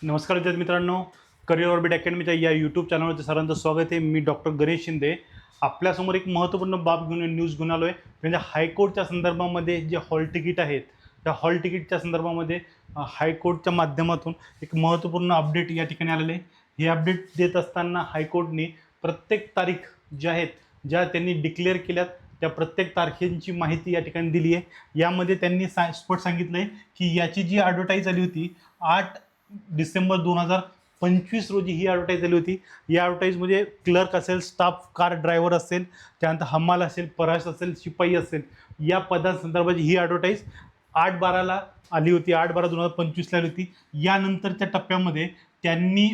नमस्कार विद्यार्थी मित्रांनो, करिअर ऑर्बिट अकॅडमीच्या या यूट्यूब चॅनलवरती सर्वांचं स्वागत आहे. मी डॉक्टर गणेश शिंदे आपल्यासमोर एक महत्त्वपूर्ण बाब घेऊन न्यूज घेऊन आलो आहे. म्हणजे हायकोर्टच्या संदर्भामध्ये जे हॉल तिकीट आहेत त्या हॉल तिकीटच्या संदर्भामध्ये हायकोर्टच्या माध्यमातून एक महत्त्वपूर्ण अपडेट या ठिकाणी आलेले आहे. हे अपडेट देत असताना हायकोर्टने प्रत्येक तारीख ज्या आहेत ज्या त्यांनी डिक्लेअर केल्यात त्या प्रत्येक तारखेंची माहिती या ठिकाणी दिली आहे. यामध्ये त्यांनी स्पष्ट सांगितलं आहे की याची जी ॲडव्हर्टाईज आली होती 8 डिसेंबर 2025 रोजी ही ॲडव्हर्टाईज झाली होती. या ॲडव्हर्टाईजमध्ये क्लर्क असेल, स्टाफ कार ड्रायव्हर असेल, त्यानंतर हमाल असेल, फराश असेल, शिपाई असेल, या पदांसंदर्भाची ही ॲडव्हर्टाईज 8/12ला आली होती. 8/12/2025ला आली होती. यानंतरच्या टप्प्यामध्ये त्यांनी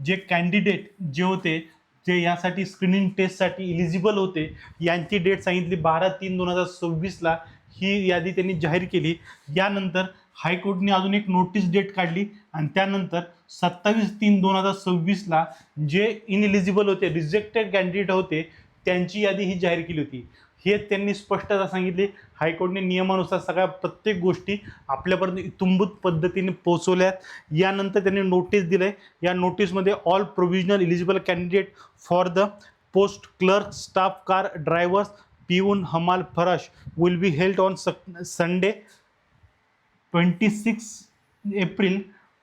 जे कॅन्डिडेट जे होते जे यासाठी स्क्रीनिंग टेस्टसाठी इलिजिबल होते यांची डेट सांगितली 12/3/2026ला ही यादी त्यांनी जाहीर केली. यानंतर हायकोर्टने अजून एक नोटीस डेट काढली आणि त्यानंतर 27/3/2026ला जे इनएलिजिबल होते, रिजेक्टेड कॅन्डिडेट होते, त्यांची यादी ही जाहीर केली होती. हे त्यांनी स्पष्टता सांगितली. हायकोर्टने नियमानुसार सगळ्या प्रत्येक गोष्टी आपल्यापर्यंत इत्थंभूत पद्धतीने पोहोचवल्यात. यानंतर त्यांनी नोटीस दिलं आहे. या नोटीसमध्ये all provisional eligible candidate for the post clerk, staff car drivers, peon, हमाल, फराश will be held on Sunday 26 April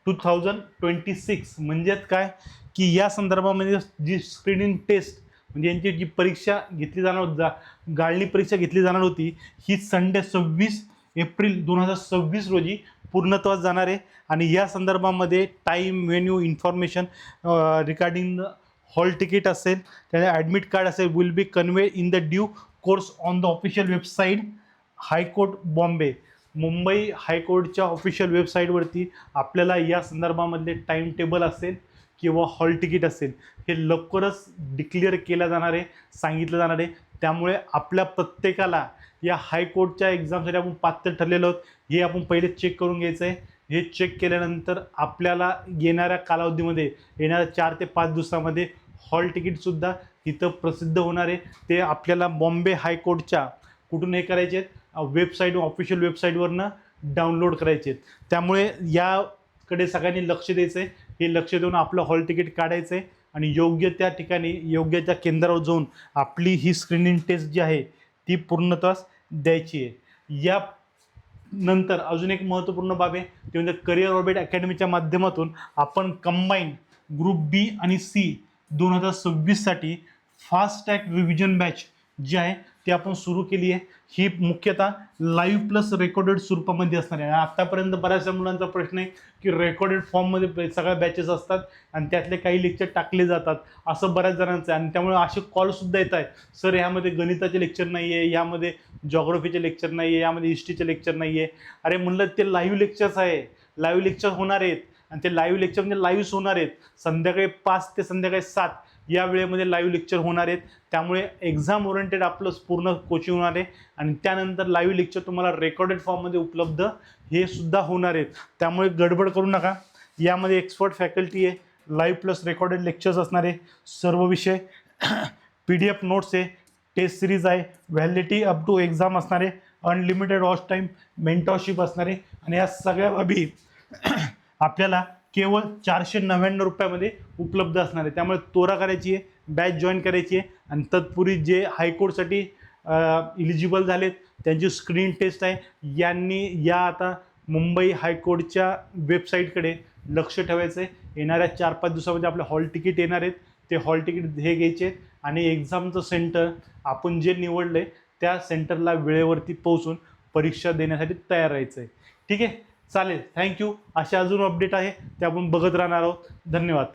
2026. म्हणजेच काय की या संदर्भामध्ये जी स्क्रीनिंग टेस्ट म्हणजे यांची जी परीक्षा घेतली जाणार गाळणी परीक्षा घेतली जाणार होती ही संडे 26 एप्रिल 2026 रोजी पूर्णत्वास जाणार आहे. आणि या संदर्भामध्ये time, venue, information regarding hall ticket असेल, त्याने ॲडमिट कार्ड असेल will be convey in the due course on the official website high court Bombay. Mumbai हायकोर्टच्या ऑफिशियल वेबसाईटवरती आपल्याला या संदर्भामधले टाईम टेबल असेल किंवा हॉल तिकीट असेल हे लवकरच डिक्लेअर केलं जाणार आहे, सांगितलं जाणार आहे. त्यामुळे आपल्या प्रत्येकाला या हायकोर्टच्या एक्झामसाठी आपण पात्र ठरलेलो आहोत हे आपण पहिले चेक करून घ्यायचं आहे. हे चेक केल्यानंतर आपल्याला येणाऱ्या कालावधीमध्ये येणाऱ्या 4 ते 5 दिवसामध्ये हॉल तिकीटसुद्धा इथं प्रसिद्ध होणार आहे. ते आपल्याला बॉम्बे हायकोर्टच्या कुठून हे करायचे आहेत, वेबसाईट, ऑफिशियल वेबसाईटवरनं डाउनलोड करायचे आहेत. त्यामुळे याकडे सगळ्यांनी लक्ष द्यायचं आहे. हे लक्ष देऊन आपलं हॉल तिकीट काढायचं आहे आणि योग्य त्या ठिकाम्हणजे केंद्रावर जाऊन आपली ही स्क्रीनिंग टेस्ट जी आहे ती पूर्णत्वास द्यायची आहे. या नंतर अजून एक महत्त्वपूर्ण बाब आहे ते म्हणजे करिअर ऑर्बिट अकॅडमीच्या माध्यमातून आपण कंबाईन ग्रुप बी आणि सी 2026साठी फास्ट ट्रॅक रिव्हिजन बॅच जी आहे ती आपण सुरू केली आहे. ही मुख्यतः लाईव्ह प्लस रेकॉर्डेड स्वरूपामध्ये असणार आहे. आतापर्यंत बऱ्याचशा मुलांचा प्रश्न आहे की रेकॉर्डेड फॉर्ममध्ये सगळ्या बॅचेस असतात आणि त्यातले काही लेक्चर टाकले जातात असं बऱ्याच जणांचं आहे. आणि त्यामुळे असे कॉलसुद्धा येत आहेत, सर ह्यामध्ये गणिताचे लेक्चर नाही आहे, यामध्ये जॉग्रफीचे लेक्चर नाही आहे, यामध्ये हिस्ट्रीचे लेक्चर नाही आहे. अरे म्हणलं ते लाईव्ह लेक्चर्स आहे, लाईव्ह लेक्चर होणार आहेत आणि ते लाईव्ह लेक्चर म्हणजे लाईव्हच होणार आहेत. संध्याकाळी 5 ते संध्याकाळी 7 या वेळेमध्ये लाईव्ह लेक्चर होणार आहेत. त्यामुळे एक्झाम ओरिएंटेड आपलं पूर्ण कोचिंग होणार आहे आणि त्यानंतर लाईव्ह लेक्चर तुम्हाला रेकॉर्डेड फॉर्ममध्ये उपलब्ध हे सुद्धा होणार आहेत. त्यामुळे गडबड करू नका. यामध्ये एक्सपर्ट फॅकल्टी आहे, लाईव्ह प्लस रेकॉर्डेड लेक्चर्स असणार आहे, सर्व विषय PDF नोट्स आहे, टेस्ट सिरीज आहे, व्हॅलिडिटी अप टू एक्झाम असणार आहे, अनलिमिटेड वॉच टाईम, मेंटॉरशिप असणार आहे. आणि या सगळ्या बाबी आपल्याला केवळ 499 रुपयामध्ये उपलब्ध असणार आहे. त्यामुळे तोरा करायची आहे, बॅच जॉईन करायची आहे आणि तत्पूर्वी जे हायकोर्टसाठी इलिजिबल झालेत त्यांची स्क्रीन टेस्ट आहे यांनी या आता मुंबई हायकोर्टच्या वेबसाईटकडे लक्ष ठेवायचं आहे. येणाऱ्या 4-5 दिवसामध्ये आपले हॉल तिकीट येणार आहेत. ते हॉल तिकीट हे घ्यायचे आहेत आणि एक्झामचं सेंटर आपण जे निवडलं आहे त्या सेंटरला वेळेवरती पोहोचून परीक्षा देण्यासाठी तयार राहायचं आहे. ठीक आहे, चालेल, थँक्यू. अशा अजून अपडेट आहे ते आपण बघत राहणार आहोत. धन्यवाद.